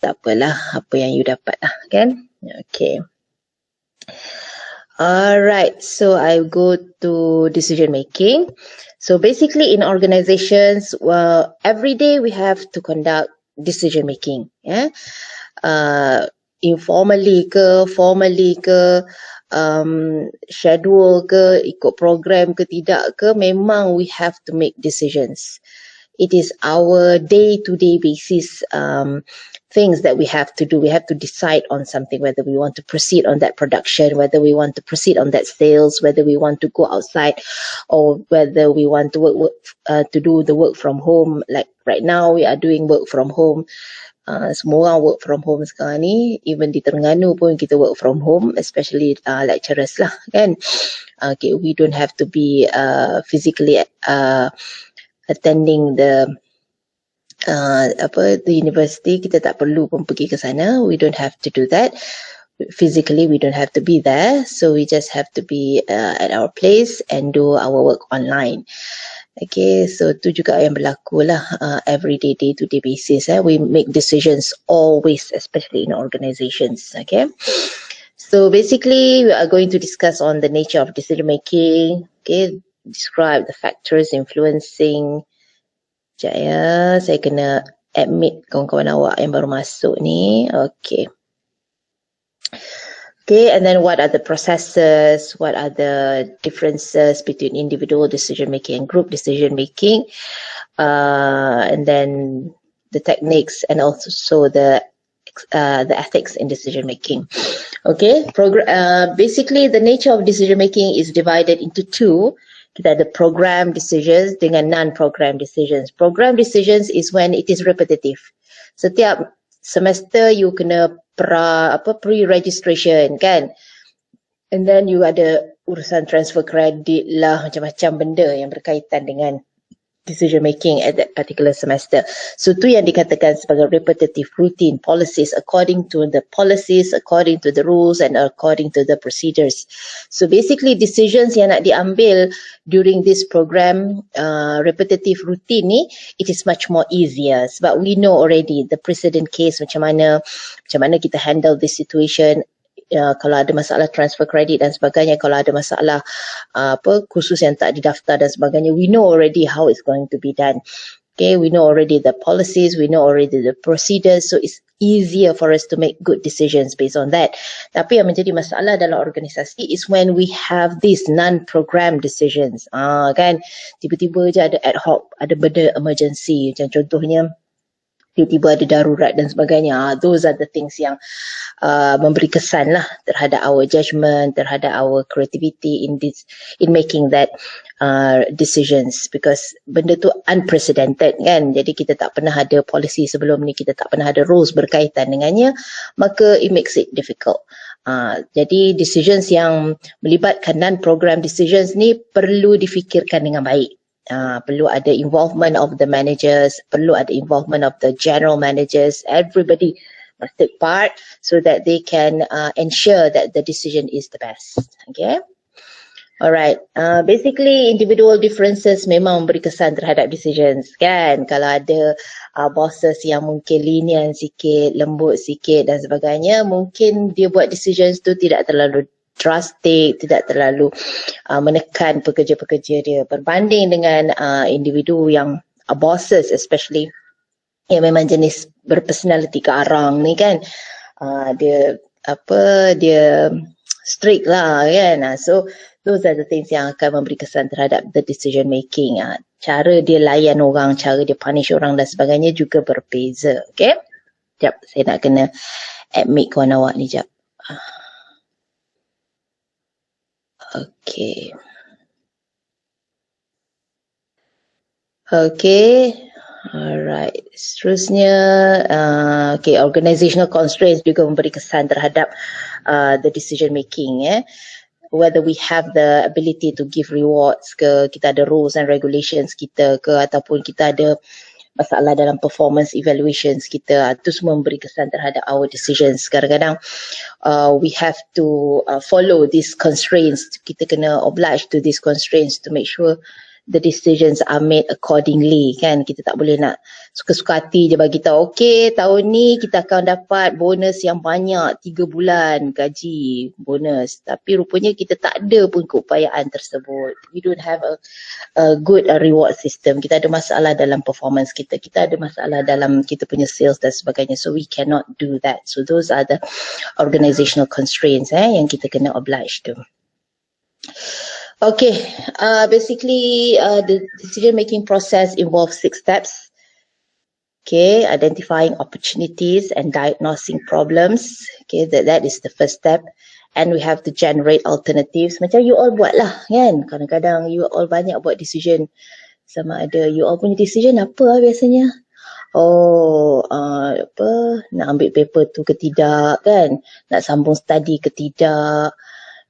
tak apalah, apa yang you dapat lah kan. Okay. Alright, so I go to decision making. So basically in organizations, well, every day we have to conduct decision making. Yeah, informally ke, formally ke, schedule ke, ikut program ke tidak ke, memang we have to make decisions. It is our day-to-day basis things that we have to do. We have to decide on something, whether we want to proceed on that production, whether we want to proceed on that sales, whether we want to go outside, or whether we want to work to do the work from home. Like right now, we are doing work from home. Semua orang work from home sekarang ni. Even di Terengganu pun kita work from home, especially lecturers lah kan. Okay, we don't have to be physically attending the university. Kita tak perlu pun pergi ke sana. We don't have to do that physically. We don't have to be there, so we just have to be at our place and do our work online. Okay, so tu juga yang berlaku lah everyday, day-to-day basis. We make decisions always, especially in organizations. Okay, so basically we are going to discuss on the nature of decision making. Okay, describe the factors influencing. Sekejap ya, saya kena admit kawan-kawan awak yang baru masuk ni. Okay. Okay, and then what are the processes, what are the differences between individual decision making and group decision making, and then the techniques and also the ethics in decision making. Okay, basically the nature of decision making is divided into two. Kita ada program decisions dengan non-program decisions. Program decisions is when it is repetitive. Setiap semester you kena pre-registration kan. And then you ada urusan transfer credit lah, macam-macam benda yang berkaitan dengan decision making at that particular semester. So tu yang dikatakan sebagai repetitive routine policies, according to the policies, according to the rules and according to the procedures. So basically decisions yang nak diambil during this program repetitive routine ni, it is much more easier sebab we know already the precedent case macam mana kita handle this situation. Kalau ada masalah transfer credit dan sebagainya, kalau ada masalah khusus yang tak didaftar dan sebagainya, we know already how it's going to be done. Okay, we know already the policies, we know already the procedures, so it's easier for us to make good decisions based on that. Tapi yang menjadi masalah dalam organisasi is when we have these non-program decisions. Kan, tiba-tiba je ada ad hoc, ada benda emergency, macam contohnya tiba-tiba ada darurat dan sebagainya. Those are the things yang memberi kesan lah terhadap our judgement, terhadap our creativity in making that decisions, because benda tu unprecedented kan. Jadi kita tak pernah ada policy sebelum ni, kita tak pernah ada rules berkaitan dengannya, maka it makes it difficult. Jadi decisions yang melibatkan non-program decisions ni perlu difikirkan dengan baik. Perlu ada involvement of the managers, perlu ada involvement of the general managers. Everybody must take part so that they can ensure that the decision is the best. Okay. Alright. Basically individual differences memang memberi kesan terhadap decisions kan. Kalau ada bosses yang mungkin lenient sikit, lembut sikit dan sebagainya, mungkin dia buat decisions tu tidak terlalu drastic, tidak terlalu menekan pekerja-pekerja dia, berbanding dengan individu yang bosses especially yang memang jenis berpersonality kearang ni kan. Dia strict lah kan. So those are the things yang akan memberi kesan terhadap the decision making. Cara dia layan orang, cara dia punish orang dan sebagainya juga berbeza. Okay, sekejap saya nak kena admit kawan awak ni sekejap. Okay. Okay. Alright. Seterusnya, okay, organizational constraints juga memberi kesan terhadap the decision making. Whether we have the ability to give rewards ke, kita ada rules and regulations kita ke, ataupun kita ada masalah dalam performance evaluations kita, itu semua memberi kesan terhadap our decisions. Kadang-kadang we have to follow these constraints. Kita kena oblige to these constraints to make sure the decisions are made accordingly, kan. Kita tak boleh nak suka-suka hati je bagi tahu, okey, tahun ni kita akan dapat bonus yang banyak, 3 bulan gaji bonus, tapi rupanya kita tak ada pun keupayaan tersebut. We don't have a good reward system. Kita ada masalah dalam performance kita, kita ada masalah dalam kita punya sales dan sebagainya, so we cannot do that. So those are the organizational constraints yang kita kena oblige to. Okay, basically the decision making process involves 6 steps. Okay, identifying opportunities and diagnosing problems. Okay, that is the first step. And we have to generate alternatives. Macam you all buat lah, kan? Kadang-kadang you all banyak buat decision. Sama ada you all punya decision apa biasanya? Oh, nak ambil paper tu ke tidak, kan? Nak sambung study ke tidak?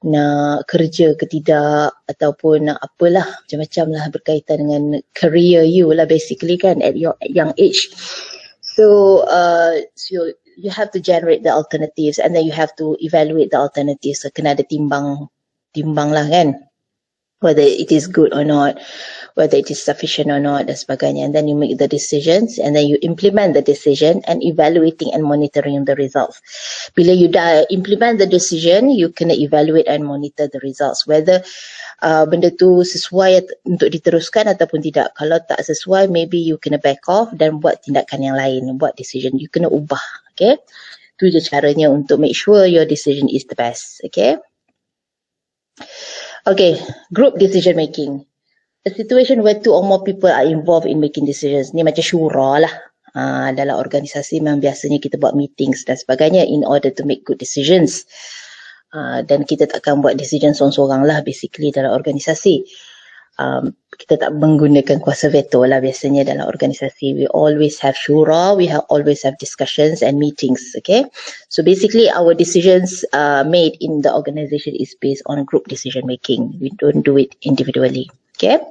Nak kerja ke tidak, ataupun nak apalah, macam-macam lah berkaitan dengan career you lah basically, kan, at your young age. So you have to generate the alternatives and then you have to evaluate the alternatives. So kena ada timbang lah, kan, whether it is good or not, whether it is sufficient or not dan sebagainya. And then you make the decisions and then you implement the decision and evaluating and monitoring the results. Bila you dah implement the decision, you kena evaluate and monitor the results, whether benda tu sesuai untuk diteruskan ataupun tidak. Kalau tak sesuai, maybe you kena back off dan buat tindakan yang lain, buat decision, you kena ubah. Okay, tu je caranya untuk make sure your decision is the best. Okay, group decision making. A situation where 2 or more people are involved in making decisions. Ni macam syura lah. Dalam organisasi memang biasanya kita buat meetings dan sebagainya in order to make good decisions. Dan kita takkan buat decision seorang-seorang lah basically dalam organisasi. Kita tak menggunakan kuasa veto lah biasanya dalam organisasi. We always have syura, always have discussions and meetings, okay? So basically our decisions made in the organisation is based on group decision making. We don't do it individually, okay?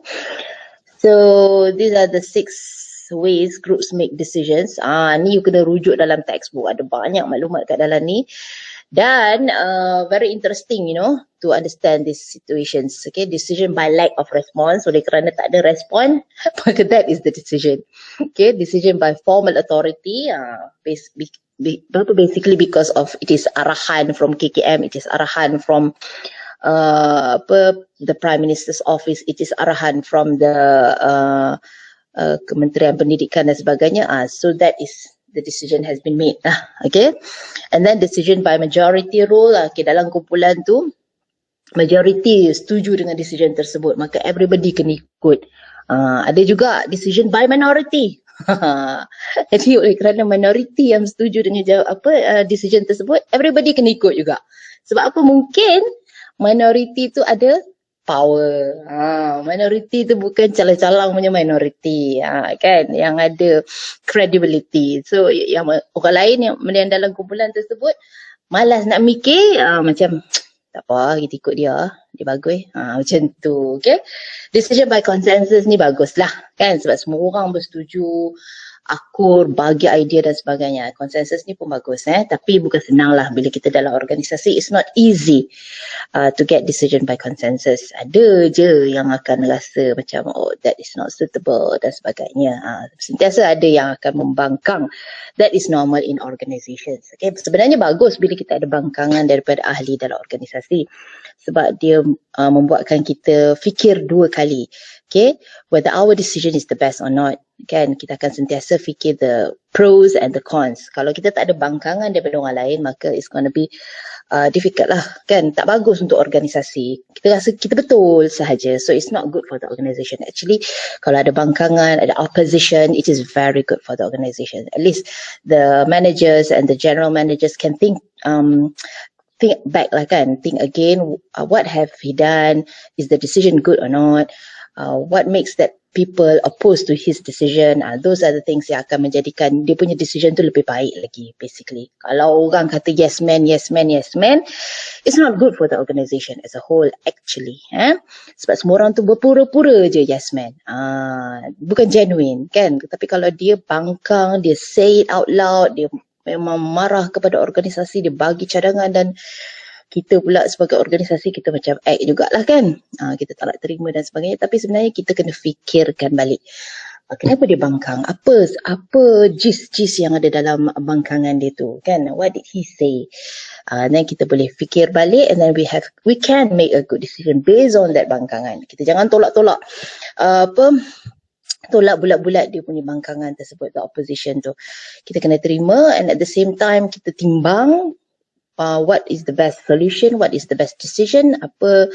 So these are the 6 ways groups make decisions. Ni you kena rujuk dalam textbook, ada banyak maklumat kat dalam ni. Dan very interesting, to understand these situations. Okay, decision by lack of response. Oleh kerana tak ada respon, maka that is the decision. Okay, decision by formal authority. Basically because of it is arahan from KKM, it is arahan from the Prime Minister's office, it is arahan from the Kementerian Pendidikan dan sebagainya. So that is the decision has been made. Okay, and then decision by majority rule. Okay, dalam kumpulan tu majority setuju dengan decision tersebut, maka everybody kena ikut. Ada juga decision by minority. Jadi oleh kerana minority yang setuju dengan decision tersebut, everybody kena ikut juga. Sebab apa? Mungkin minority tu ada power. Minority tu bukan calang-calang punya minority, kan, yang ada credibility. So yang orang lain yang dalam kumpulan tersebut malas nak mikir, macam tak apa, kita ikut dia bagus. Macam tu, okay. Decision by consensus ni bagus lah, kan, sebab semua orang bersetuju, akur, bagi idea dan sebagainya. Konsensus ni pun bagus, tapi bukan senang lah bila kita dalam organisasi. It's not easy to get decision by consensus. Ada je yang akan rasa macam, oh, that is not suitable dan sebagainya. Sentiasa ada yang akan membangkang. That is normal in organizations. Okay, sebenarnya bagus bila kita ada bangkangan daripada ahli dalam organisasi, sebab dia membuatkan kita fikir 2 kali. Okay, whether our decision is the best or not, kan, kita akan sentiasa fikir the pros and the cons. Kalau kita tak ada bangkangan daripada orang lain, maka it's gonna be difficult lah, kan, tak bagus untuk organisasi. Kita rasa kita betul sahaja, so it's not good for the organisation. Actually, kalau ada bangkangan, ada opposition, it is very good for the organisation. At least the managers and the general managers can think back lah, kan, think again, what have he done, is the decision good or not, what makes that people opposed to his decision. Those are the things yang akan menjadikan dia punya decision tu lebih baik lagi, basically. Kalau orang kata yes man, it's not good for the organisation as a whole actually. Sebab semua orang tu berpura-pura je yes man, bukan genuine, kan. Tapi kalau dia bangkang, dia say it out loud, dia memang marah kepada organisasi, dia bagi cadangan dan kita pula sebagai organisasi kita macam act jugalah kan. Kita tak nak terima dan sebagainya, tapi sebenarnya kita kena fikirkan balik. Kenapa dia bangkang? Apa gist yang ada dalam bangkangan dia tu kan? What did he say? Then kita boleh fikir balik, and then we can make a good decision based on that bangkangan. Kita jangan tolak-tolak tolak bulat-bulat dia punya bangkangan tersebut, the opposition tu. Kita kena terima, and at the same time kita timbang what is the best solution, what is the best decision, apa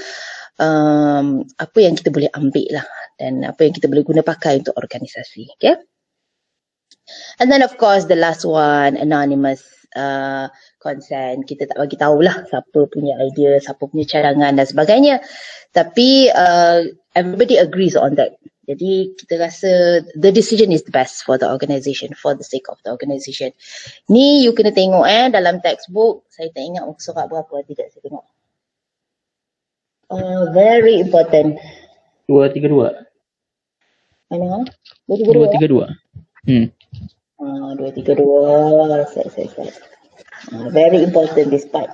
yang kita boleh ambil lah, dan apa yang kita boleh guna pakai untuk organisasi. Okay. And then of course the last one, anonymous consent. Kita tak bagi tahulah siapa punya idea, siapa punya cadangan dan sebagainya, tapi everybody agrees on that. Jadi kita rasa the decision is the best for the organisation, for the sake of the organisation. Ni you kena tengok dalam textbook. Saya tak ingat muka surat berapa, tidak saya tengok. Very important. 232. Mana? 232. 232. Set. Very important this part.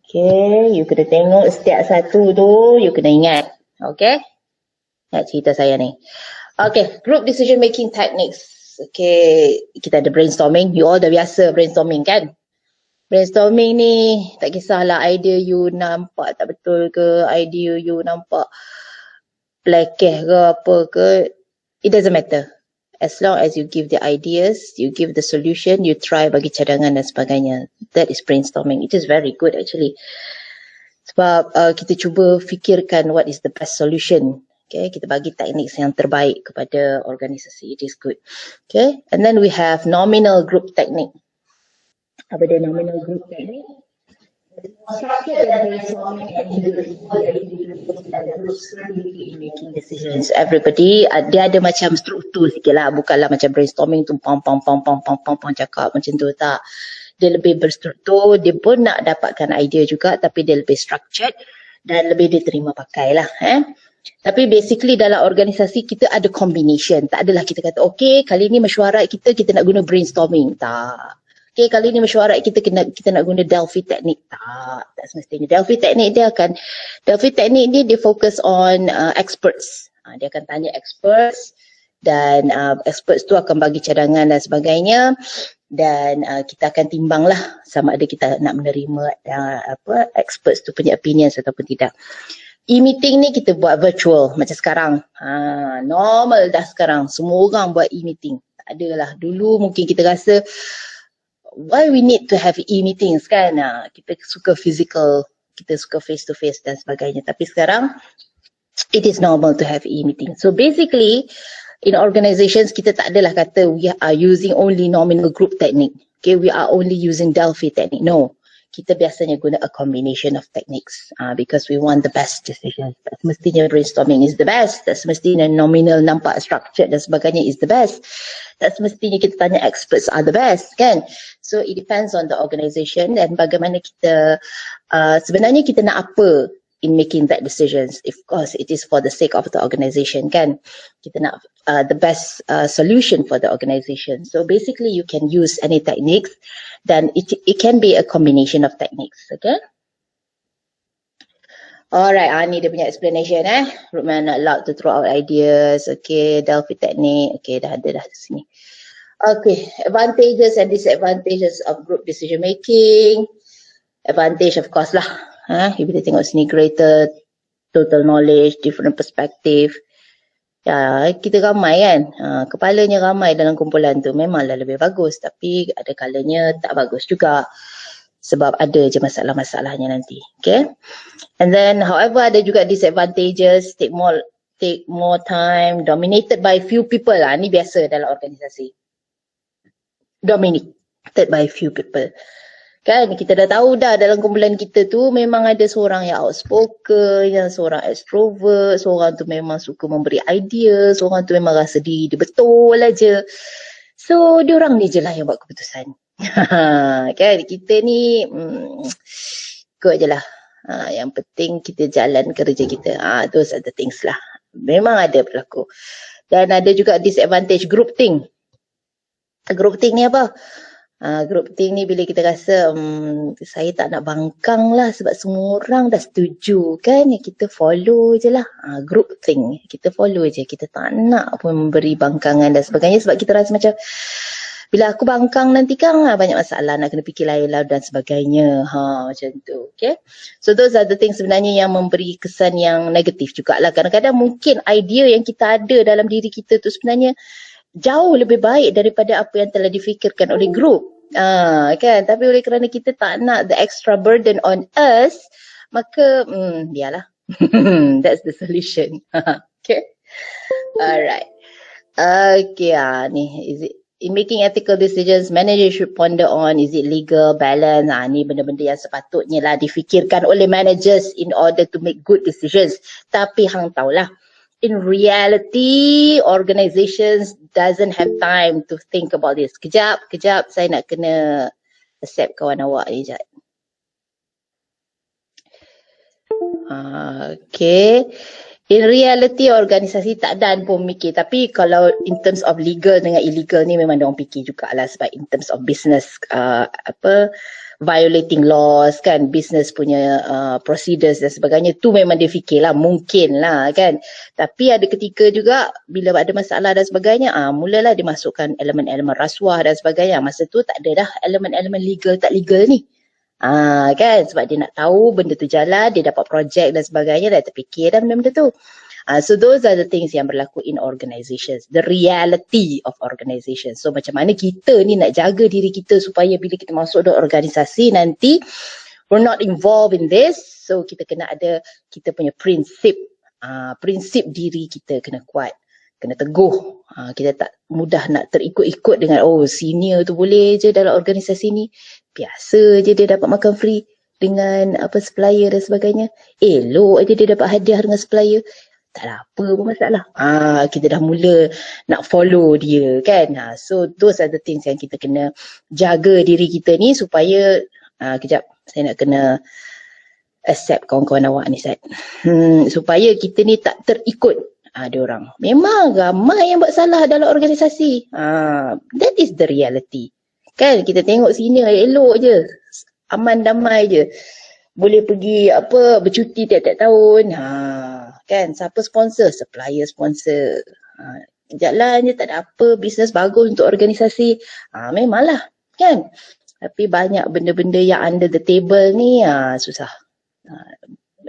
Okay, you kena tengok setiap satu tu, you kena ingat. Okay? Nak cerita saya ni. Okay, group decision making techniques. Okay, kita ada brainstorming. You all dah biasa brainstorming kan? Brainstorming ni tak kisahlah idea you nampak tak betul ke, idea you nampak plekeh ke apa ke, it doesn't matter. As long as you give the ideas, you give the solution, you try bagi cadangan dan sebagainya. That is brainstorming. It is very good actually. Sebab kita cuba fikirkan what is the best solution. Okay, kita bagi teknik yang terbaik kepada organisasi. It is good. Okay, and then we have nominal group technique. Apa dia nominal group technique? Making decisions. Everybody dia ada macam struktur sikit lah, bukanlah macam brainstorming tu pam cakap macam tu, tak. Dia lebih berstruktur, dia pun nak dapatkan idea juga, tapi dia lebih structured dan lebih diterima pakai lah. Tapi basically dalam organisasi kita ada combination. Tak adalah kita kata okay kali ni mesyuarat kita nak guna brainstorming. Tak. Okay, kali ni mesyuarat kita nak guna Delphi teknik. Tak semestinya. Delphi teknik dia fokus on experts. Dia akan tanya experts, dan experts tu akan bagi cadangan dan sebagainya, dan kita akan timbang lah sama ada kita nak menerima experts tu punya opinions ataupun tidak. E-meeting ni kita buat virtual macam sekarang. Normal dah sekarang. Semua orang buat e-meeting. Tak adalah. Dulu mungkin kita rasa why we need to have e-meetings kan? Kita suka physical, kita suka face to face dan sebagainya. Tapi sekarang it is normal to have e-meeting. So basically in organizations kita tak adalah kata we are using only nominal group technique. Okay, we are only using Delphi technique. No. Kita biasanya guna a combination of techniques because we want the best decisions. Tak semestinya brainstorming is the best. Tak semestinya nominal nampak structured dan sebagainya is the best. Tak semestinya kita tanya experts are the best kan. So it depends on the organisation dan bagaimana kita sebenarnya kita nak apa in making that decisions. Of course it is for the sake of the organisation kan. Kita nak the best solution for the organisation. So basically you can use any techniques, dan it can be a combination of techniques. Okay. Alright, ni dia punya explanation Rootman not allowed to throw out ideas. Okay, Delphi technique. Okay, dah ada dah di sini. Okay, advantages and disadvantages of group decision making. Advantage of course lah. You boleh tengok sini, greater total knowledge, different perspective. Ya, kita ramai kan. Kepalanya ramai dalam kumpulan tu memanglah lebih bagus, tapi ada kalanya tak bagus juga. Sebab ada je masalah-masalahnya nanti. Okay. And then however ada juga disadvantages, take more time, dominated by few people lah. Ni biasa dalam organisasi. Dominated by few people. Kan kita dah tahu dah dalam kumpulan kita tu memang ada seorang yang outspoken, yang seorang extrovert, seorang tu memang suka memberi idea, seorang tu memang rasa diri dia betul aja. So diorang ni je lah yang buat keputusan. Kan kita ni ikut je lah. Yang penting kita jalan kerja kita. Those are the things lah. Memang ada berlaku. Dan ada juga disadvantage group think. Group think ni apa? Group think ni bila kita rasa saya tak nak bangkang lah sebab semua orang dah setuju kan, kita follow je lah. Group think, kita follow je, kita tak nak pun memberi bangkangan dan sebagainya sebab kita rasa macam bila aku bangkang nanti kan banyak masalah, nak kena fikir lain lah dan sebagainya. Macam tu. Okay. So those are the things sebenarnya yang memberi kesan yang negatif jugalah. Kadang-kadang mungkin idea yang kita ada dalam diri kita tu sebenarnya jauh lebih baik daripada apa yang telah difikirkan oleh grup. Kan? Tapi oleh kerana kita tak nak the extra burden on us, maka biarlah. That's the solution. Okay. Alright. Okay, ni is it in making ethical decisions, manager should ponder on, is it legal, balance, ni benda-benda yang sepatutnya lah difikirkan oleh managers in order to make good decisions. Tapi hang tahulah, in reality, organizations doesn't have time to think about this. Kejap, saya nak kena accept kawan awak ni sekejap. Okay. In reality, organisasi tak dan pun mikir. Tapi kalau in terms of legal dengan illegal ni memang diorang fikir jugalah. Sebab in terms of business, violating laws kan, business punya procedures dan sebagainya, tu memang dia fikirlah, mungkin lah kan. Tapi ada ketika juga bila ada masalah dan sebagainya, mulalah dimasukkan elemen-elemen rasuah dan sebagainya. Masa tu tak ada dah elemen-elemen legal tak legal ni. Kan, sebab dia nak tahu benda tu jalan, dia dapat projek dan sebagainya, dah terfikir dah benda-benda tu. So those are the things yang berlaku in organizations, the reality of organizations. So macam mana kita ni nak jaga diri kita supaya bila kita masuk dalam organisasi nanti we're not involved in this. So kita kena ada kita punya prinsip, prinsip diri kita kena kuat, kena teguh. Kita tak mudah nak terikut-ikut dengan senior tu boleh je dalam organisasi ni, biasa je dia dapat makan free dengan supplier dan sebagainya, elok aja dia dapat hadiah dengan supplier, tak ada apa pun masalah. Kita dah mula nak follow dia kan. So those are the things yang kita kena jaga diri kita ni supaya kejap saya nak kena accept kawan-kawan awak ni Sat. Supaya kita ni tak terikut diorang. Memang ramai yang buat salah dalam organisasi. That is the reality. Kan kita tengok sini elok je, aman damai je, boleh pergi bercuti tiap-tiap tahun. Kan siapa sponsor? Supplier sponsor. Jalan je tak ada apa, bisnes bagus untuk organisasi. Memanglah kan. Tapi banyak benda-benda yang under the table ni susah.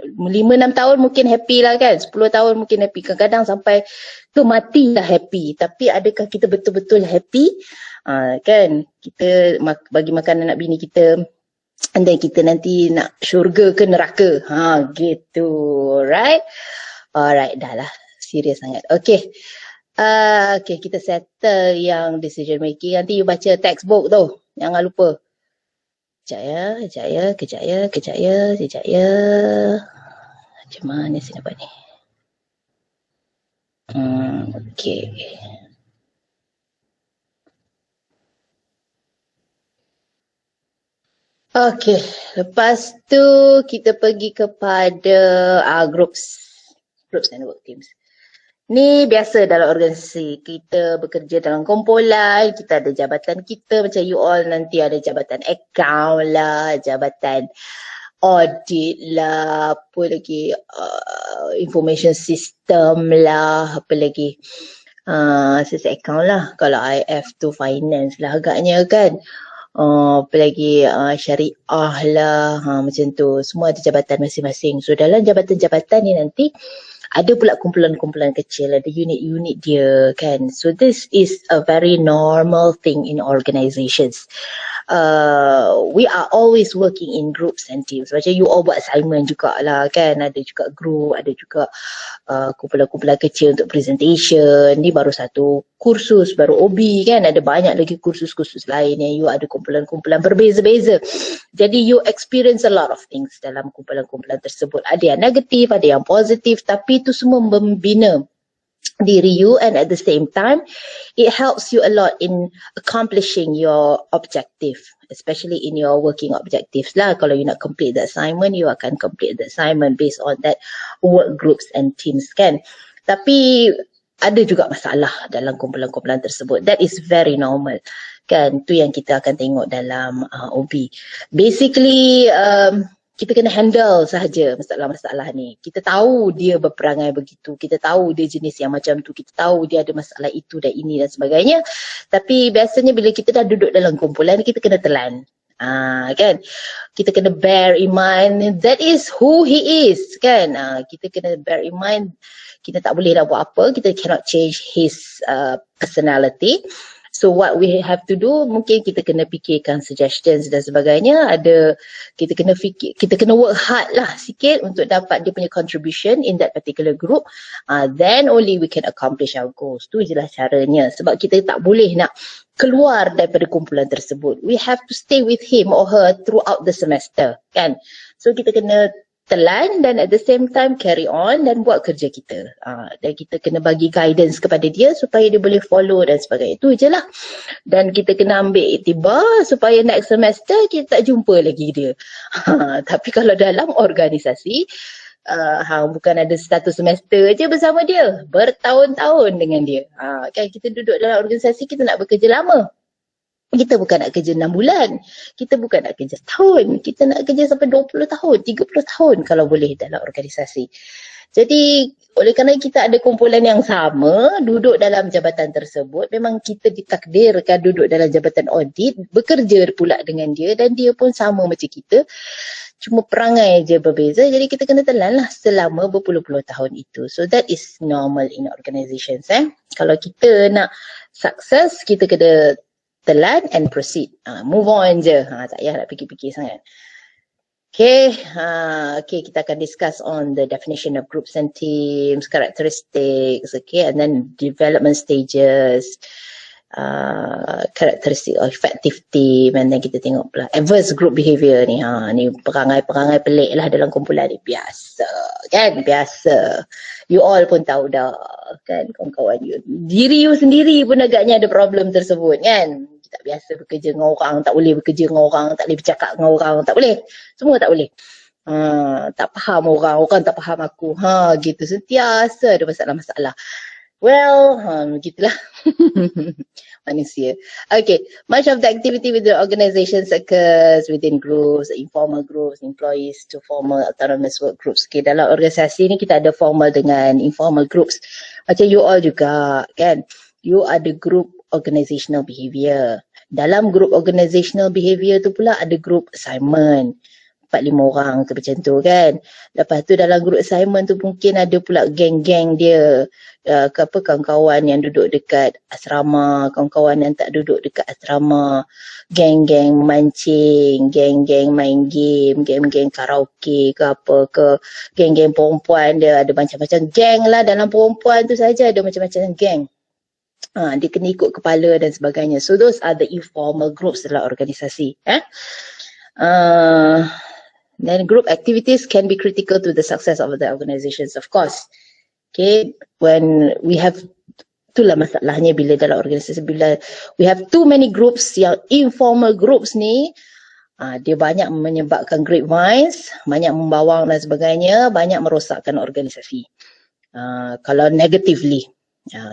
5-6 tahun mungkin happy lah kan, 10 tahun mungkin happy, kadang-kadang sampai ke mati dah happy. Tapi adakah kita betul-betul happy? Kan kita bagi makan anak bini kita, and then kita nanti nak syurga ke neraka, gitu, right? Alright, dah lah, serius sangat. Okay, kita settle yang decision making. Nanti you baca textbook tu, jangan lupa. Kejap ya. Macam mana saya dapat ni? Okay. Okay, lepas tu kita pergi kepada groups and work teams. Ni biasa dalam organisasi, kita bekerja dalam kumpulan, kita ada jabatan kita, macam you all nanti ada jabatan account lah, jabatan audit lah, apa lagi, information system lah, apa lagi, sesi account lah, kalau IF tu finance lah agaknya kan. Apa lagi, syariah lah, macam tu, semua ada jabatan masing-masing. So dalam jabatan-jabatan ni nanti ada pula kumpulan-kumpulan kecil, ada unit-unit dia kan. So this is a very normal thing in organizations. We are always working in groups and teams. Macam you all buat assignment jugalah kan. Ada juga group, ada juga kumpulan-kumpulan kecil untuk presentation. Ni baru satu kursus, baru OB kan. Ada banyak lagi kursus-kursus lain yang you ada kumpulan-kumpulan berbeza-beza. Jadi you experience a lot of things dalam kumpulan-kumpulan tersebut. Ada yang negatif, ada yang positif, tapi itu semua membina diri you, and at the same time it helps you a lot in accomplishing your objective, especially in your working objectives lah. Kalau you nak complete the assignment, you akan complete the assignment based on that work groups and teams kan. Tapi ada juga masalah dalam kumpulan-kumpulan tersebut. That is very normal. Kan, tu yang kita akan tengok dalam OB. Basically, kita kena handle sahaja masalah-masalah ni. Kita tahu dia berperangai begitu. Kita tahu dia jenis yang macam tu. Kita tahu dia ada masalah itu dan ini dan sebagainya. Tapi biasanya bila kita dah duduk dalam kumpulan, kita kena telan. Kan? Kita kena bear in mind that is who he is. Kan? Kita kena bear in mind kita tak boleh nak buat apa. Kita cannot change his personality. So what we have to do, mungkin kita kena fikirkan suggestions dan sebagainya. Kita kena work hard lah sikit untuk dapat dia punya contribution in that particular group. Then only we can accomplish our goals. Tu je lah caranya. Sebab kita tak boleh nak keluar daripada kumpulan tersebut. We have to stay with him or her throughout the semester. Kan? So kita kena telan dan at the same time carry on dan buat kerja kita. Dan kita kena bagi guidance kepada dia supaya dia boleh follow dan sebagainya. Itu je lah. Dan kita kena ambil iktibar supaya next semester kita tak jumpa lagi dia. Tapi kalau dalam organisasi, bukan ada satu semester je bersama dia. Bertahun-tahun dengan dia. Kan kita duduk dalam organisasi, kita nak bekerja lama. Kita bukan nak kerja 6 bulan. Kita bukan nak kerja setahun. Kita nak kerja sampai 20 tahun, 30 tahun kalau boleh dalam organisasi. Jadi, oleh kerana kita ada kumpulan yang sama, duduk dalam jabatan tersebut, memang kita ditakdirkan duduk dalam jabatan audit, bekerja pula dengan dia dan dia pun sama macam kita. Cuma perangai je berbeza, jadi kita kena telan lah selama berpuluh-puluh tahun itu. So that is normal in organizations. Kalau kita nak sukses, kita kena telan and proceed. Move on je. Tak payah nak fikir-fikir sangat. Okay, kita akan discuss on the definition of groups and teams, characteristics, okay, and then development stages, characteristic of effective team, and then kita tengok pula adverse group behaviour ni. Ni perangai-perangai pelik lah dalam kumpulan ni. Biasa, kan? Biasa. You all pun tahu dah, kan, kawan-kawan you. Diri you sendiri pun agaknya ada problem tersebut, kan? Tak biasa bekerja dengan orang, tak boleh bekerja dengan orang, tak boleh bercakap dengan orang, tak boleh. Semua tak boleh. Tak faham orang tak faham aku. Gitu, sentiasa ada masalah-masalah. Well, begitulah. Manusia. Okay, much of the activity with the organizations occurs within groups, informal groups, employees to formal autonomous work groups. Okay, dalam organisasi ni kita ada formal dengan informal groups. Macam you all juga, kan? You ada group organizational behaviour. Dalam group organizational behaviour tu pula ada group assignment. 4-5 orang ke macam tu, kan. Lepas tu dalam group assignment tu mungkin ada pula geng-geng dia. Kawan-kawan yang duduk dekat asrama, kawan-kawan yang tak duduk dekat asrama, geng-geng mancing, geng-geng main game, geng-geng karaoke ke apa ke, geng-geng perempuan dia ada macam-macam geng lah. Dalam perempuan tu saja ada macam-macam geng. Dia kena ikut kepala dan sebagainya. So those are the informal groups dalam organisasi. Then group activities can be critical to the success of the organizations, of course. Okay, when we have, itulah masalahnya bila dalam organisasi, bila we have too many groups, yang informal groups ni, dia banyak menyebabkan grapevines, banyak membawang dan sebagainya, banyak merosakkan organisasi. Kalau negatively.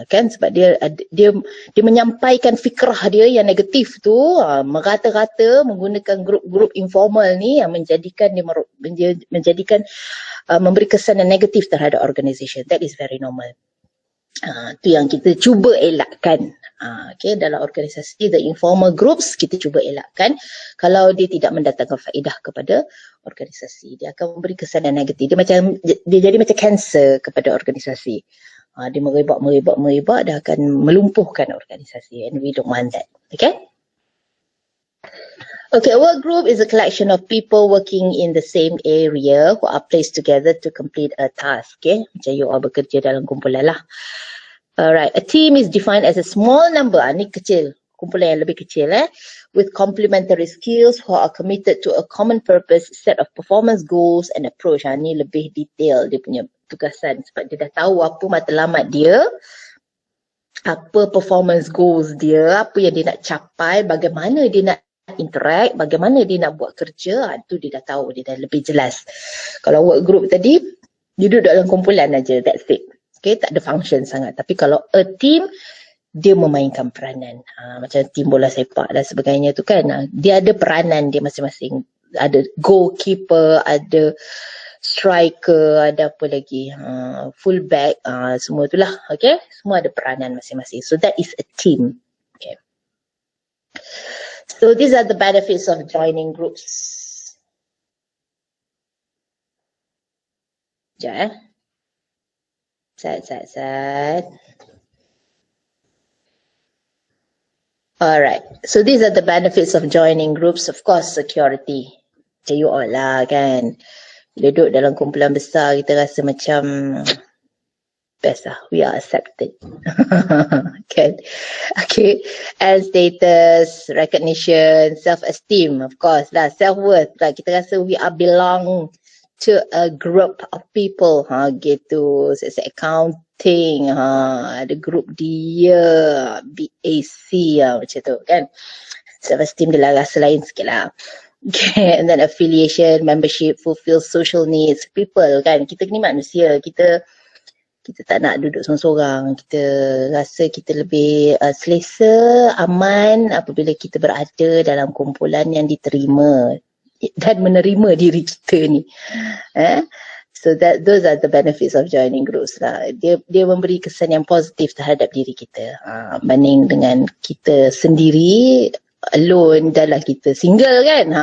Kan, sebab dia menyampaikan fikrah dia yang negatif tu, merata-rata menggunakan grup-grup informal ni yang menjadikan memberi kesan yang negatif terhadap organisasi. That is very normal. Tu yang kita cuba elakkan. Okay, dalam organisasi, the informal groups kita cuba elakkan. Kalau dia tidak mendatangkan faedah kepada organisasi, dia akan memberi kesan yang negatif. Dia jadi macam kanser kepada organisasi. Dia merebak dah akan melumpuhkan organisasi, and we don't want that. Okay? Okay, a work group is a collection of people working in the same area who are placed together to complete a task. Okay? Macam you all bekerja dalam kumpulan lah. Alright, a team is defined as a small number, ni kecil, kumpulan yang lebih kecil, with complementary skills who are committed to a common purpose, set of performance goals and approach. Ni lebih detail dia punya tugasan sebab dia dah tahu apa matlamat dia, apa performance goals dia, apa yang dia nak capai, bagaimana dia nak interact, bagaimana dia nak buat kerja, itu dia dah tahu, dia dah lebih jelas. Kalau work group tadi, dia duduk dalam kumpulan aja, that's it. Okay, tak ada function sangat. Tapi kalau a team, dia memainkan peranan. Macam tim bola sepak dan sebagainya tu kan. Dia ada peranan dia masing-masing. Ada goalkeeper, ada striker, ada apa lagi, fullback, semua itulah. Okay, semua ada peranan masing-masing. So that is a team. Okay. So these are the benefits of joining groups. Sekejap Sat. Alright, so these are the benefits of joining groups. Of course, security. Macam you all lah kan. Bila duduk dalam kumpulan besar, kita rasa macam best lah, we are accepted. Kan? Okay, and status, recognition, self-esteem, of course lah, self-worth lah. Kita rasa we are belong to a group of people, gitu. Saya accounting, ada group dia, BAC, macam tu kan. Self-esteem dia lah rasa lain sikit lah. Okay, and then affiliation, membership, fulfill social needs, people kan. Kita ni manusia, kita tak nak duduk seorang-seorang. Kita rasa kita lebih selesa, aman apabila kita berada dalam kumpulan yang diterima dan menerima diri kita ni. So those are the benefits of joining groups lah. Dia memberi kesan yang positif terhadap diri kita. Banding dengan kita sendiri, alone, dah lah kita single kan.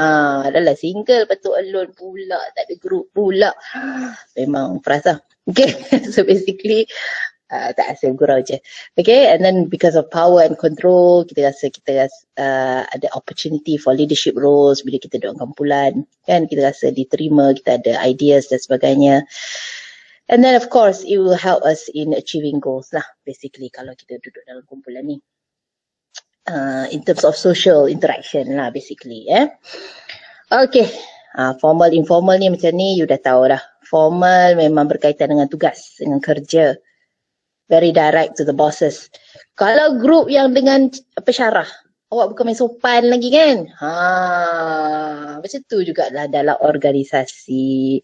Dah lah single, lepas tu alone pula, tak ada group pula. Memang perasa. Okay, so basically tak asal gurau je. Okay, and then because of power and control, kita rasa ada opportunity for leadership roles bila kita duduk kumpulan kan, kita rasa diterima, kita ada ideas dan sebagainya. And then of course it will help us in achieving goals lah basically kalau kita duduk dalam kumpulan ni. In terms of social interaction lah basically. Okay, formal informal ni macam ni you dah tahu dah. Formal memang berkaitan dengan tugas, dengan kerja. Very direct to the bosses. Kalau group yang dengan pesyarah, awak bukan main sopan lagi kan? Macam tu jugalah dalam organisasi.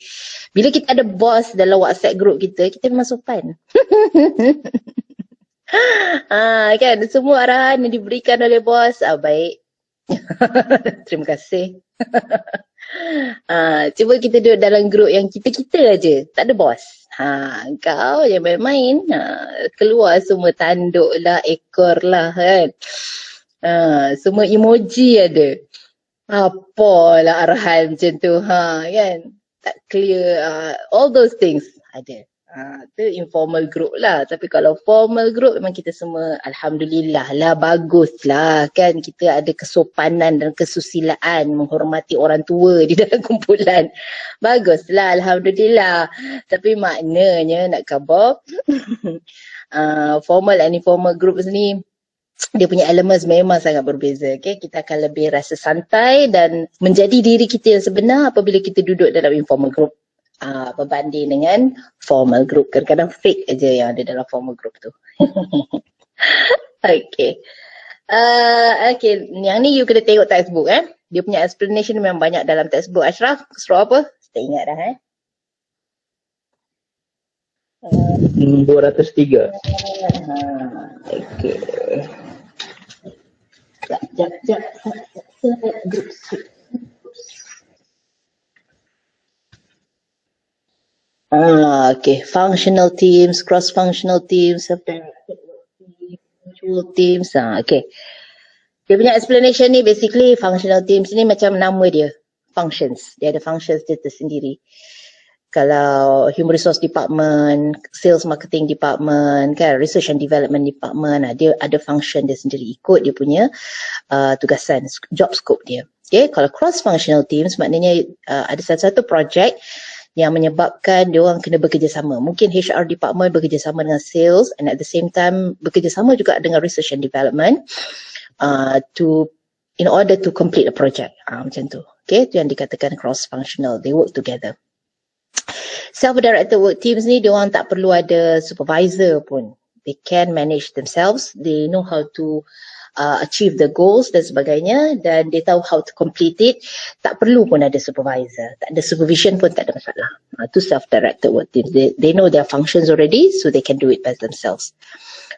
Bila kita ada bos dalam WhatsApp group kita memang sopan. Kan, semua arahan yang diberikan oleh bos, baik. Terima kasih. Cuba kita duduk dalam grup yang kita aja, tak ada bos. Kau je main-main, keluar semua tanduk lah, ekor lah kan. Semua emoji ada. Apalah arahan macam tu, kan. Tak clear, all those things ada. Tu informal group lah. Tapi kalau formal group memang kita semua alhamdulillah lah, bagus lah kan. Kita ada kesopanan dan kesusilaan menghormati orang tua di dalam kumpulan. Bagus lah alhamdulillah. Tapi maknanya nak khabar formal and informal groups ni dia punya elements memang sangat berbeza. Okay? Kita akan lebih rasa santai dan menjadi diri kita yang sebenar apabila kita duduk dalam informal group. Berbanding dengan formal group. Kadang-kadang fake aja yang ada dalam formal group tu. Okay. Okay, yang ni you kena tengok textbook Dia punya explanation memang banyak dalam textbook. Ashraf, surah apa? Tak ingat dah 203. Okay. Sekejap. Group okay, functional teams, cross-functional teams, self-directed work teams, mutual teams. Okay. Dia punya explanation ni basically functional teams ni macam nama dia, functions. Dia ada functions dia tersendiri. Kalau human resource department, sales marketing department, kan, research and development department, dia ada function dia sendiri ikut dia punya tugasan, job scope dia. Okay, kalau cross-functional teams maknanya ada satu-satu projek yang menyebabkan dia orang kena bekerjasama. Mungkin HR department bekerjasama dengan sales and at the same time bekerjasama juga dengan research and development in order to complete a project. Macam tu. Okay, itu yang dikatakan cross-functional. They work together. Self-directed work teams ni dia orang tak perlu ada supervisor pun. They can manage themselves. They know how to achieve the goals dan sebagainya, dan dia tahu how to complete it. Tak perlu pun ada supervisor, tak ada supervision pun tak ada masalah. Itu self-directed work teams. They know their functions already, so they can do it by themselves.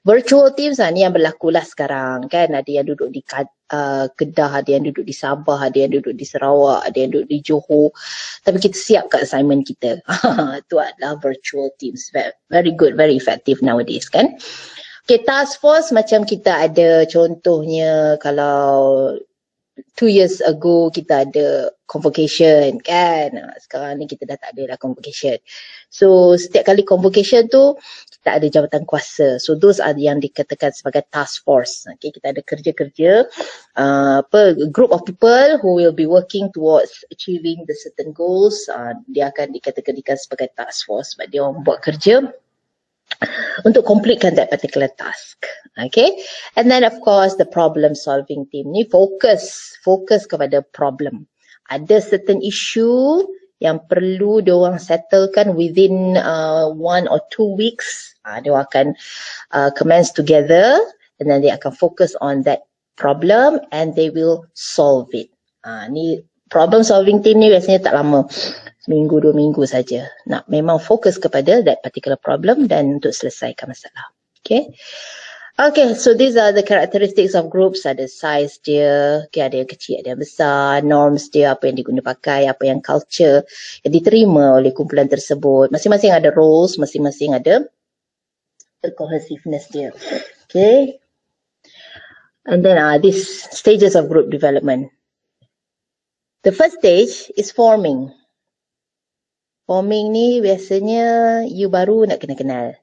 Virtual teams ni yang berlaku lah sekarang kan. Ada yang duduk di Kedah, ada yang duduk di Sabah, ada yang duduk di Sarawak, ada yang duduk di Johor. Tapi kita siap kat assignment kita. Itu adalah virtual teams. Very good, very effective nowadays kan. Okay, task force macam kita ada contohnya kalau 2 years ago kita ada convocation kan. Sekarang ni kita dah tak ada lah convocation. So setiap kali convocation tu kita ada jawatan kuasa. So those are yang dikatakan sebagai task force. Okay, kita ada kerja-kerja group of people who will be working towards achieving the certain goals. Dia akan dikategorikan sebagai task force sebab dia orang buat kerja untuk completekan that particular task. Okay, and then of course the problem solving team ni fokus kepada problem. Ada certain issue yang perlu diorang settlekan within 1 or 2 weeks. Dia akan commence together and then they akan focus on that problem and they will solve it. Ni problem solving team ni biasanya tak lama, seminggu 2 minggu saja. Nak memang fokus kepada that particular problem dan untuk selesaikan masalah. Okay, so these are the characteristics of groups. Ada size dia, ada yang kecil, ada yang besar, norms dia, apa yang diguna pakai, apa yang culture yang diterima oleh kumpulan tersebut. Masing-masing ada roles, masing-masing ada cohesiveness dia. Okay. And then these stages of group development. The first stage is forming. Forming ni biasanya you baru nak kenal-kenal.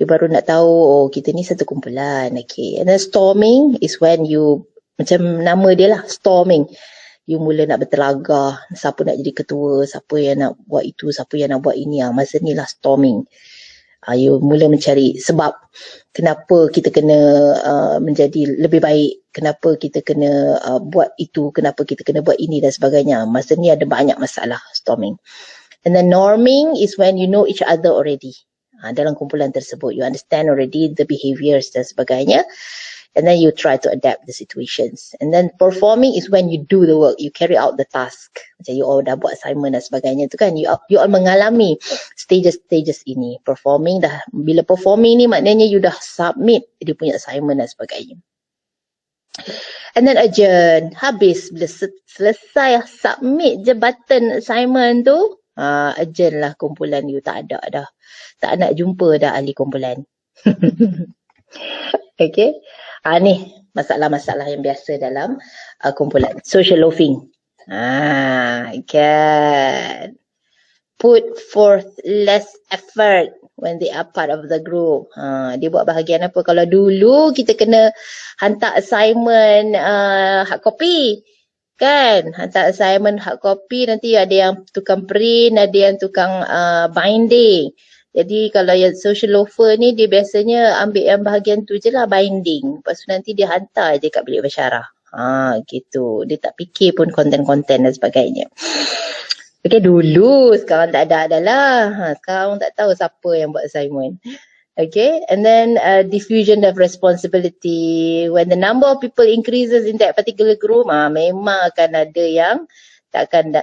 You baru nak tahu, kita ni satu kumpulan. Okay. And then storming is when you, macam nama dia lah, storming. You mula nak bertelagah, siapa nak jadi ketua, siapa yang nak buat itu, siapa yang nak buat ini. Masa ni lah storming. You mula mencari sebab kenapa kita kena menjadi lebih baik, kenapa kita kena buat itu, kenapa kita kena buat ini dan sebagainya. Masa ni ada banyak masalah, storming. And then norming is when you know each other already. Dalam kumpulan tersebut, you understand already the behaviors dan sebagainya, and then you try to adapt the situations. And then performing is when you do the work, you carry out the task. Macam you all dah buat assignment dan sebagainya tu kan, you all mengalami stages ini. Performing dah, bila performing ni maknanya you dah submit dia punya assignment dan sebagainya. And then adjourn, habis bila selesai submit je button assignment tu, adjourn lah kumpulan you, tak ada dah. Tak nak jumpa dah ahli kumpulan. Okay. Ni masalah-masalah yang biasa dalam kumpulan. Social loafing. Kan. Put forth less effort when they are part of the group. Dia buat bahagian apa? Kalau dulu kita kena hantar assignment hard copy. Kan, hantar assignment hard copy, nanti ada yang tukang print, ada yang tukang binding. Jadi kalau yang social loafer ni, dia biasanya ambil yang bahagian tu je lah, binding. Lepas tu nanti dia hantar je kat bilik bersyarah. Gitu. Dia tak fikir pun konten-konten dan sebagainya. Okay, dulu, sekarang tak ada lah. Sekarang tak tahu siapa yang buat assignment. Okay, and then diffusion of responsibility. When the number of people increases in that particular group, memang akan ada yang takkan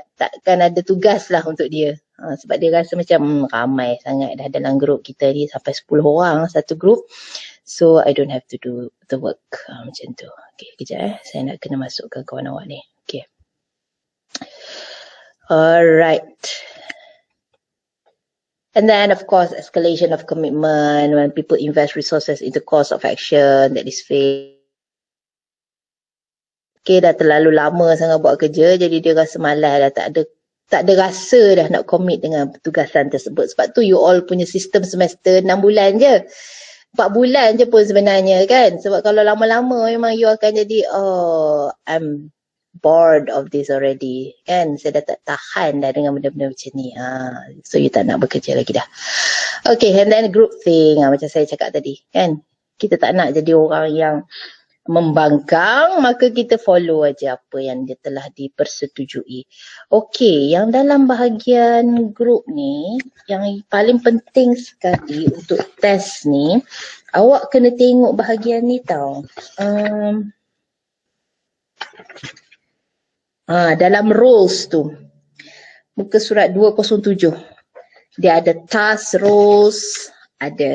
ada tugas lah untuk dia. Sebab dia rasa macam ramai sangat dah dalam group kita ni, sampai 10 orang satu group. So I don't have to do the work. Macam tu. Okay, kejap saya nak kena masukkan kawan awak ni. Okay. Alright. And then of course escalation of commitment, when people invest resources into cause of action that is failed. Okay, dah terlalu lama sangat buat kerja, jadi dia rasa malas dah, tak ada rasa dah nak commit dengan tugasan tersebut. Sebab tu you all punya sistem semester 6 bulan je. 4 bulan je pun sebenarnya kan. Sebab kalau lama-lama memang you akan jadi, I'm bored of this already. Kan, saya dah tak tahan dah dengan benda-benda macam ni. So you tak nak bekerja lagi dah. Okay, and then group thing. Macam saya cakap tadi kan. Kita tak nak jadi orang yang membangkang, maka kita follow aja apa yang dia telah dipersetujui. Okey, yang dalam bahagian grup ni, yang paling penting sekali untuk test ni, awak kena tengok bahagian ni tau. Dalam roles tu, muka surat 207, dia ada task roles, ada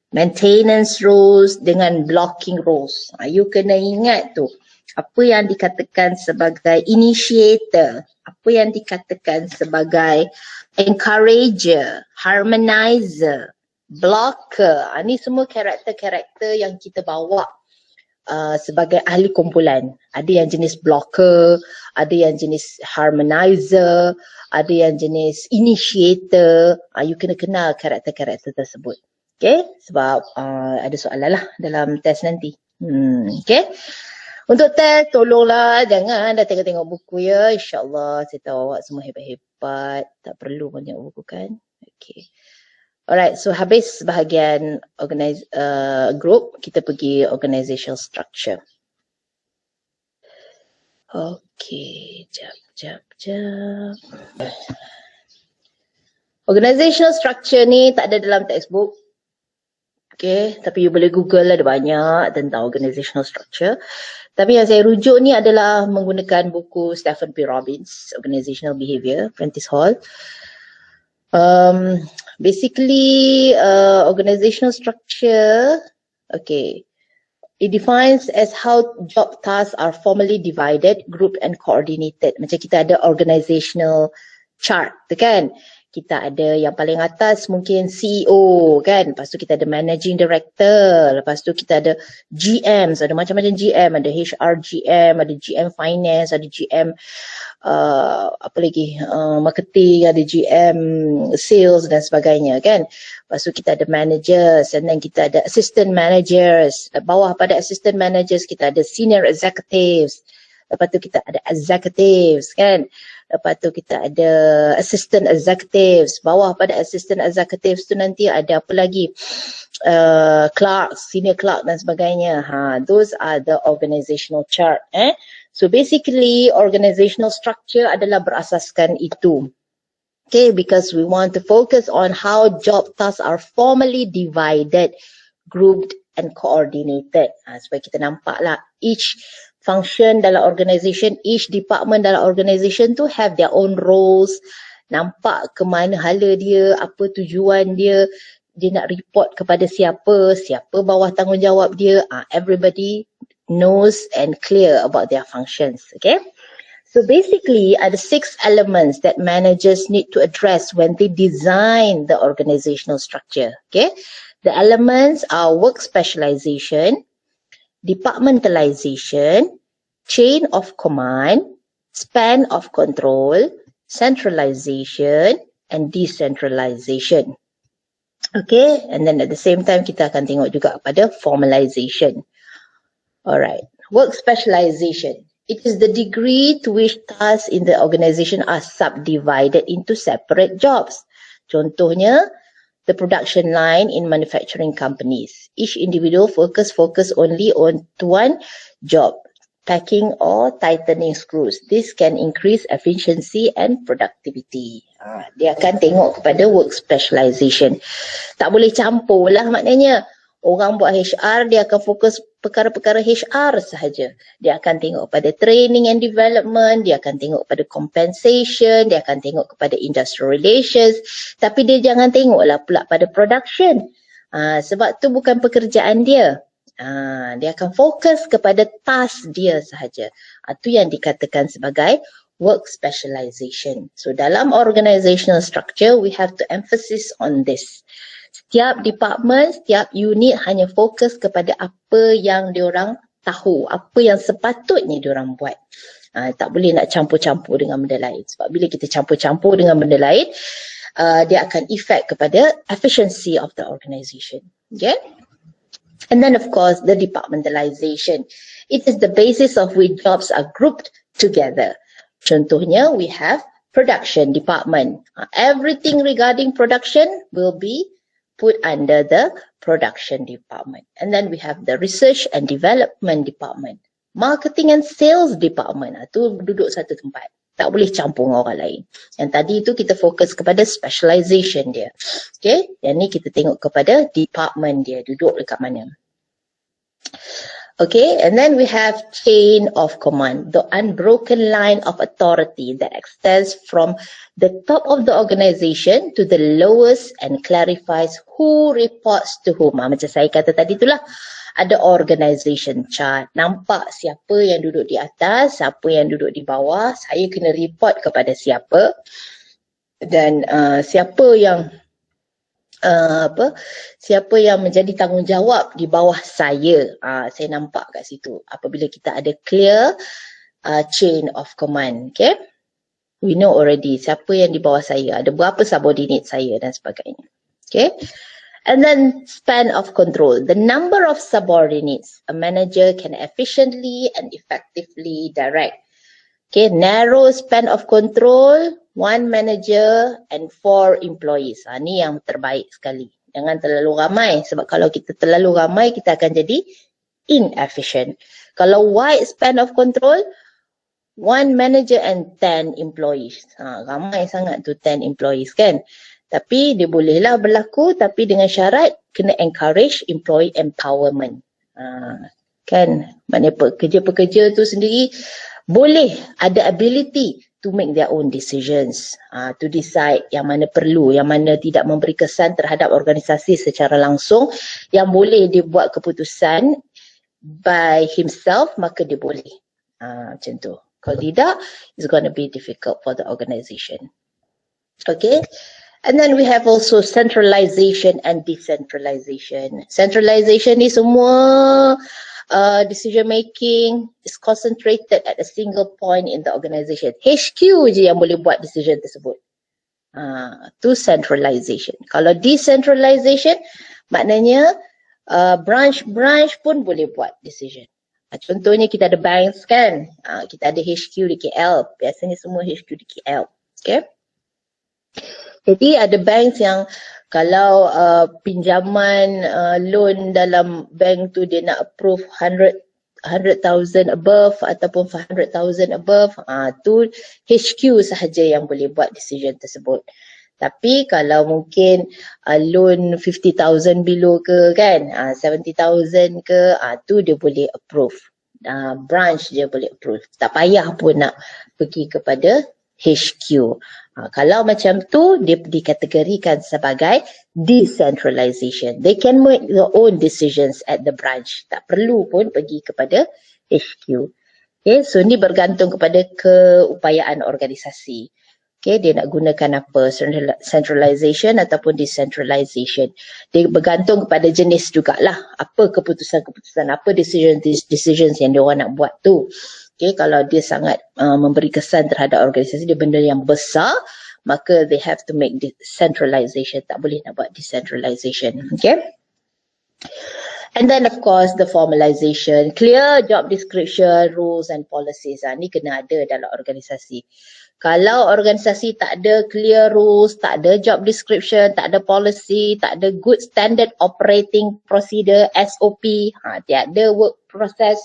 maintenance roles dengan blocking roles. You kena ingat tu, apa yang dikatakan sebagai initiator, apa yang dikatakan sebagai encourager, harmonizer, blocker. Ni semua karakter-karakter yang kita bawa sebagai ahli kumpulan. Ada yang jenis blocker, ada yang jenis harmonizer, ada yang jenis initiator. You kena kenal karakter-karakter tersebut. Okay, sebab ada soalan lah dalam test nanti. Okay, untuk test tolonglah jangan dah tengok-tengok buku ya. InsyaAllah saya tahu awak semua hebat-hebat. Tak perlu banyak buku kan. Okay. Alright, so habis bahagian group, kita pergi organizational structure. Okay, jap. Organizational structure ni tak ada dalam textbook. Okay, tapi you boleh google lah, ada banyak tentang organizational structure. Tapi yang saya rujuk ni adalah menggunakan buku Stephen P. Robbins, Organizational Behaviour, Prentice Hall. Basically, organizational structure, okay, it defines as how job tasks are formally divided, grouped and coordinated. Macam kita ada organizational chart, tu kan? Kita ada yang paling atas mungkin CEO kan, lepas tu kita ada managing director, lepas tu kita ada GMs, ada macam-macam GM, ada HR GM, ada GM finance, ada GM apa lagi, marketing, ada GM sales dan sebagainya kan. Lepas tu kita ada managers, and then kita ada assistant managers, bawah pada assistant managers kita ada senior executives, lepas tu kita ada executives kan. Lepas tu kita ada assistant executives. Bawah pada assistant executives tu nanti ada apa lagi? Clerk, senior clerk dan sebagainya. Those are the organizational chart. So basically organizational structure adalah berasaskan itu. Okay, because we want to focus on how job tasks are formally divided, grouped and coordinated. Supaya kita nampak lah each function dalam organisation, each department dalam organisation tu have their own roles. Nampak ke mana hala dia, apa tujuan dia nak report kepada siapa bawah tanggungjawab dia. Everybody knows and clear about their functions. Okay. So basically ada 6 elements that managers need to address when they design the organizational structure. Okay. The elements are work specialization, departmentalization, chain of command, span of control, centralization and decentralization. Okay, and then at the same time kita akan tengok juga pada formalization. Alright, work specialization. It is the degree to which tasks in the organization are subdivided into separate jobs. Contohnya, the production line in manufacturing companies. Each individual focus only on one job, packing or tightening screws. This can increase efficiency and productivity. Dia akan tengok kepada work specialization. Tak boleh campur lah maknanya. Orang buat HR, dia akan fokus perkara-perkara HR sahaja. Dia akan tengok pada training and development, dia akan tengok pada compensation, dia akan tengok kepada industrial relations. Tapi dia jangan tengoklah pula pada production. Sebab tu bukan pekerjaan dia. Dia akan fokus kepada task dia sahaja. Itu yang dikatakan sebagai work specialization. So dalam organizational structure, we have to emphasize on this. Setiap department, setiap unit hanya fokus kepada apa yang diorang tahu, apa yang sepatutnya diorang buat. Tak boleh nak campur-campur dengan benda lain. Sebab bila kita campur-campur dengan benda lain, dia akan effect kepada efficiency of the organization. Okay? And then of course, the departmentalization. It is the basis of which jobs are grouped together. Contohnya, we have production department. Everything regarding production will be put under the production department. And then we have the research and development department. Marketing and sales department. Tu duduk satu tempat. Tak boleh campur dengan orang lain. Yang tadi tu kita fokus kepada specialization dia. Okay, yang ni kita tengok kepada department dia, duduk dekat mana. Okay, and then we have chain of command, the unbroken line of authority that extends from the top of the organisation to the lowest and clarifies who reports to whom. Macam saya kata tadi itulah, ada organisation chart. Nampak siapa yang duduk di atas, siapa yang duduk di bawah, saya kena report kepada siapa, dan siapa yang siapa yang menjadi tanggungjawab di bawah saya. Saya nampak kat situ apabila kita ada clear chain of command. Okay, we know already siapa yang di bawah saya, ada berapa subordinate saya dan sebagainya. Okay, and then span of control, the number of subordinates a manager can efficiently and effectively direct. Okay, narrow span of control, 1 manager and 4 employees. Ni yang terbaik sekali. Jangan terlalu ramai, sebab kalau kita terlalu ramai, kita akan jadi inefficient. Kalau wide span of control, 1 manager and 10 employees. Ramai sangat tu 10 employees kan. Tapi dia bolehlah berlaku, tapi dengan syarat kena encourage employee empowerment. Kan, maknanya pekerja-pekerja tu sendiri boleh ada ability to make their own decisions, to decide yang mana perlu, yang mana tidak memberi kesan terhadap organisasi secara langsung, yang boleh dia buat keputusan by himself, maka dia boleh. Macam tu. Kalau tidak, it's going to be difficult for the organisation. Okay. And then we have also centralization and decentralization. Centralization ni semua decision making is concentrated at a single point in the organisation. HQ je yang boleh buat decision tersebut. Tu centralization. Kalau decentralization, maknanya branch-branch pun boleh buat decision. Contohnya kita ada banks kan, kita ada HQ di KL, biasanya semua HQ di KL. Okay. Jadi ada banks yang kalau pinjaman loan dalam bank tu dia nak approve 100,000 above ataupun 500,000 above, tu HQ sahaja yang boleh buat decision tersebut. Tapi kalau mungkin loan 50,000 below ke kan, 70,000 ke, tu dia boleh approve. Branch dia boleh approve. Tak payah pun nak pergi kepada HQ. Kalau macam tu, dia dikategorikan sebagai decentralization. They can make their own decisions at the branch. Tak perlu pun pergi kepada HQ. Okay, so ni bergantung kepada keupayaan organisasi. Okay, dia nak gunakan apa, centralization ataupun decentralization. Dia bergantung kepada jenis jugalah. Apa keputusan-keputusan, apa decisions yang dia orang nak buat tu. Okay, kalau dia sangat memberi kesan terhadap organisasi, dia benda yang besar, maka they have to make decentralization. Tak boleh nak buat decentralization. Okay. And then of course the formalization, clear job description, rules and policies. Ni kena ada dalam organisasi. Kalau organisasi tak ada clear rules, tak ada job description, tak ada policy, tak ada good standard operating procedure, SOP, tiada work process,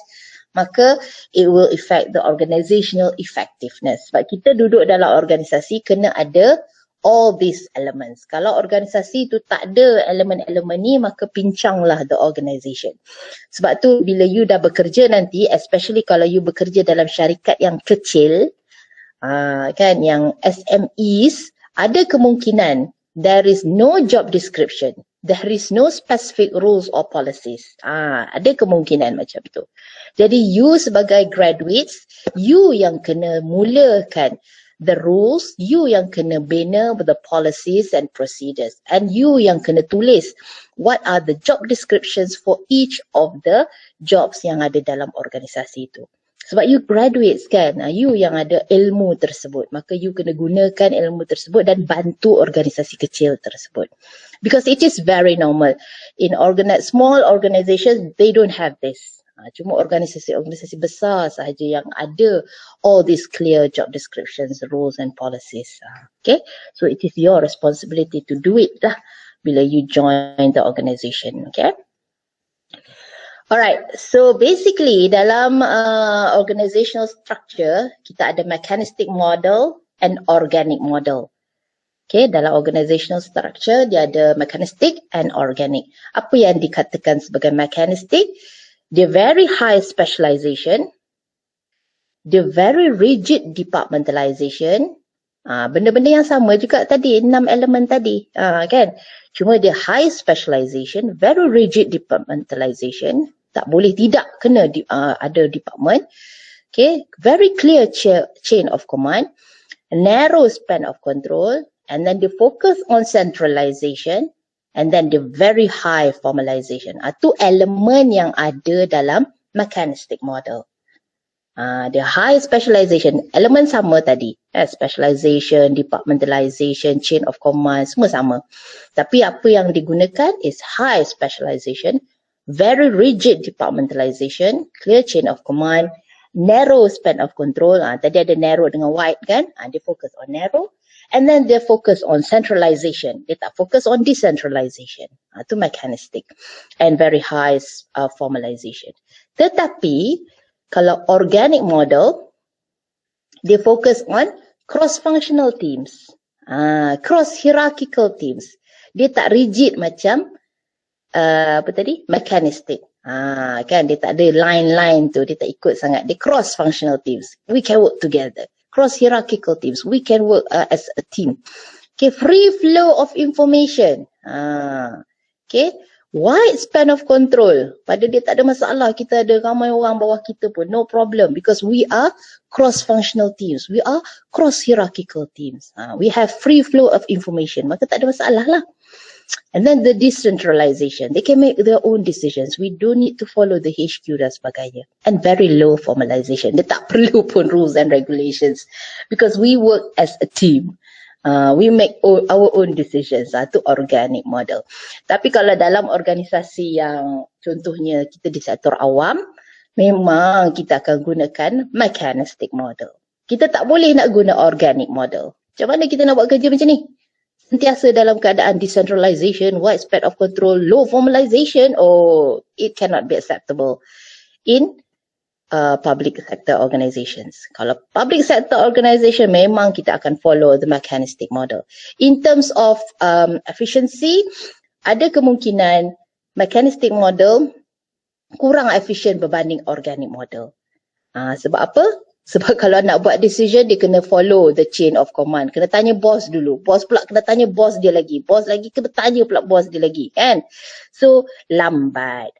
maka it will affect the organizational effectiveness. Sebab kita duduk dalam organisasi kena ada all these elements. Kalau organisasi tu tak ada elemen-elemen ni, maka pincanglah the organization. Sebab tu bila you dah bekerja nanti, especially kalau you bekerja dalam syarikat yang kecil, kan, yang SMEs, ada kemungkinan there is no job description, there is no specific rules or policies. Ada kemungkinan macam tu. Jadi you sebagai graduates, you yang kena mulakan the rules, you yang kena bina the policies and procedures, and you yang kena tulis what are the job descriptions for each of the jobs yang ada dalam organisasi itu. Sebab you graduates kan, you yang ada ilmu tersebut, maka you kena gunakan ilmu tersebut dan bantu organisasi kecil tersebut. Because it is very normal. In small organizations, they don't have this. Cuma organisasi-organisasi besar sahaja yang ada all these clear job descriptions, rules and policies. Okay, so it is your responsibility to do it lah. bila you join the organisation. Okay. Alright, so basically dalam organizational structure, kita ada mechanistic model and organic model. Okay, dalam organizational structure, dia ada mechanistic and organic. Apa yang dikatakan sebagai mechanistic? Dia very high specialization, dia very rigid departmentalization. Benda-benda yang sama juga tadi, 6 elemen tadi, kan? Cuma dia high specialization, very rigid departmentalization, tak boleh tidak kena ada department. Okay, very clear chain of command, narrow span of control, and then they focus on centralization, and then the very high formalization. Itu elemen yang ada dalam mechanistic model. The high specialization, elemen sama tadi. Specialization, departmentalization, chain of command, semua sama. Tapi apa yang digunakan is high specialization, very rigid departmentalization, clear chain of command, narrow span of control. Tadi ada narrow dengan wide kan? Dia focus on narrow. And then they focus on centralization. Dia tak focus on decentralization. Itu mechanistic. And very high formalization. Tetapi, kalau organic model, they focus on cross-functional teams. Cross-hierarchical teams. Dia tak rigid macam, mechanistic. Kan, dia tak ada line-line tu. Dia tak ikut sangat. Dia cross-functional teams. We can work together. Cross-hierarchical teams. We can work as a team. Okay, free flow of information. Okay, wide span of control. Pada dia tak ada masalah. Kita ada ramai orang bawah kita pun. No problem. Because we are cross-functional teams. We are cross-hierarchical teams. We have free flow of information. Maka tak ada masalah lah. And then the decentralization. They can make their own decisions. We don't need to follow the HQ dan sebagainya. And very low formalization. Dia tak perlu pun rules and regulations. Because we work as a team. We make our own decisions. Itu organic model. Tapi kalau dalam organisasi yang contohnya kita di sektor awam, memang kita akan gunakan mechanistic model. Kita tak boleh nak guna organic model. Macam mana kita nak buat kerja macam ni? Sentiasa dalam keadaan decentralization, wide span of control, low formalization, it cannot be acceptable in public sector organizations. Kalau public sector organization, memang kita akan follow the mechanistic model. In terms of efficiency, ada kemungkinan mechanistic model kurang efisien berbanding organic model. Sebab apa? Sebab kalau nak buat decision, dia kena follow the chain of command. Kena tanya bos dulu. Bos pula kena tanya bos dia lagi. Bos lagi kena tanya pula bos dia lagi. Kan? So, lambat.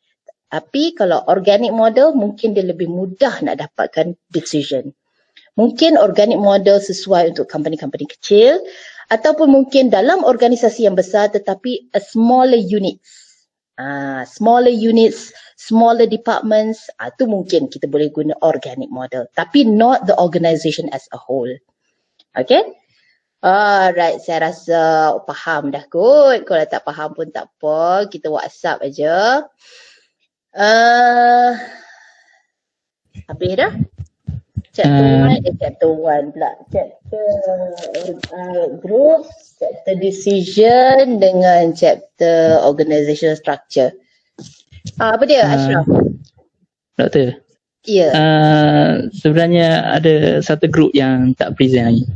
Tapi kalau organic model, mungkin dia lebih mudah nak dapatkan decision. Mungkin organic model sesuai untuk company-company kecil. Ataupun mungkin dalam organisasi yang besar tetapi a smaller units. Smaller units, smaller departments, tu mungkin kita boleh guna organic model. Tapi not the organisation as a whole. Okay? Alright, saya rasa faham dah kot. Kalau tak faham pun tak apa, kita WhatsApp aja. Habis dah? Chapter 1 pula. Chapter group, chapter decision dengan chapter organizational structure. Apa dia, Ashraf? Doktor. Ya. Sebenarnya ada satu group yang tak present lagi.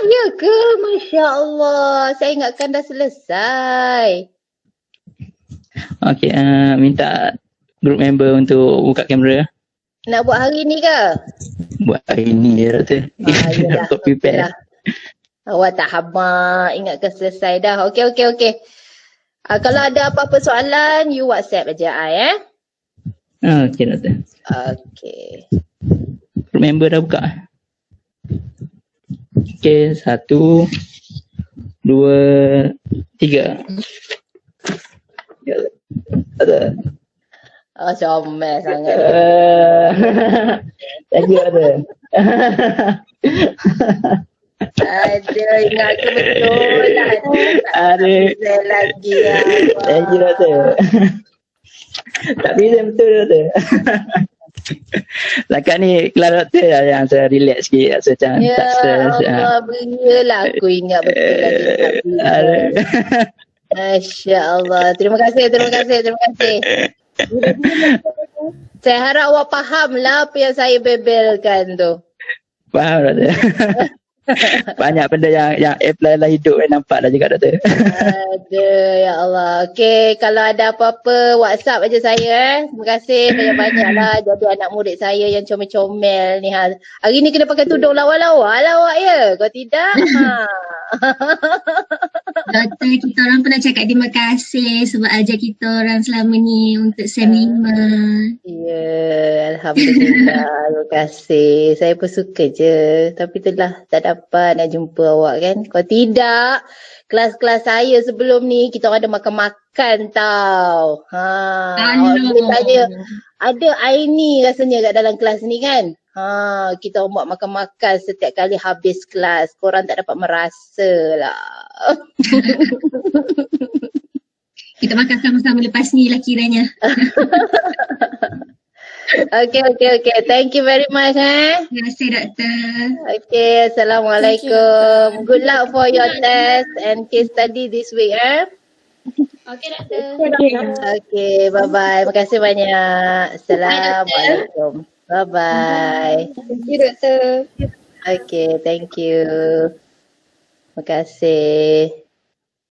Ya ke? Masya Allah. Saya ingatkan dah selesai. Okey, minta group member untuk buka kamera. Nak buat hari ni ke? Buat hari ni je, Doktor. Yalah. Untuk prepare. Awak tak habaq. Ingatkan selesai dah. Okey. Kalau ada apa-apa soalan, you WhatsApp aja I, Okey, Doktor. Okey. Group member dah buka. Okey, 1, 2, 3. Ada. Comel sangat. Thank you, Doktor. Ada, ingat ke betul lah. Ada. Saya lagi lah. Thank you, Doktor. Tak present betul, Doktor. Lakat ni kelas Doktor lah yang saya relax sikit. Saya macam Ya tak stress. Allah, beriyalah aku ingat betul lagi. Masya Allah. Terima kasih. Saya harap awak faham lah apa yang saya bebelkan tu. Faham doktor. Banyak benda yang apply dalam hidup nampak dah juga doktor. Aduh, ya Allah. Okey, kalau ada apa-apa WhatsApp aja saya. Terima kasih banyak-banyak lah jadi anak murid saya yang comel-comel ni. Hari ni kena pakai tudung lawa-lawa lah awak ya. Kalau tidak, Doktor, kita orang pernah cakap terima kasih sebab ajar kita orang selama ni untuk SEM 5. Ya, Alhamdulillah. Terima kasih. Saya pun suka je. Tapi itulah tak dapat nak jumpa awak kan. Kalau tidak, kelas-kelas saya sebelum ni kita orang ada makan-makan tau. Awak boleh tanya, ada Aini rasanya kat dalam kelas ni kan. Kita orang buat makan-makan setiap kali habis kelas. Korang tak dapat merasa lah. Kita makan sama-sama lepas ni lah kiranya. Okay. Thank you very much. Terima kasih doktor. Okay, Assalamualaikum. Good luck for your test and case study this week. Okay doktor. Okay, bye-bye. Terima kasih banyak. Assalamualaikum. Bye-bye. Thank you doktor. Okay, thank you. Terima kasih.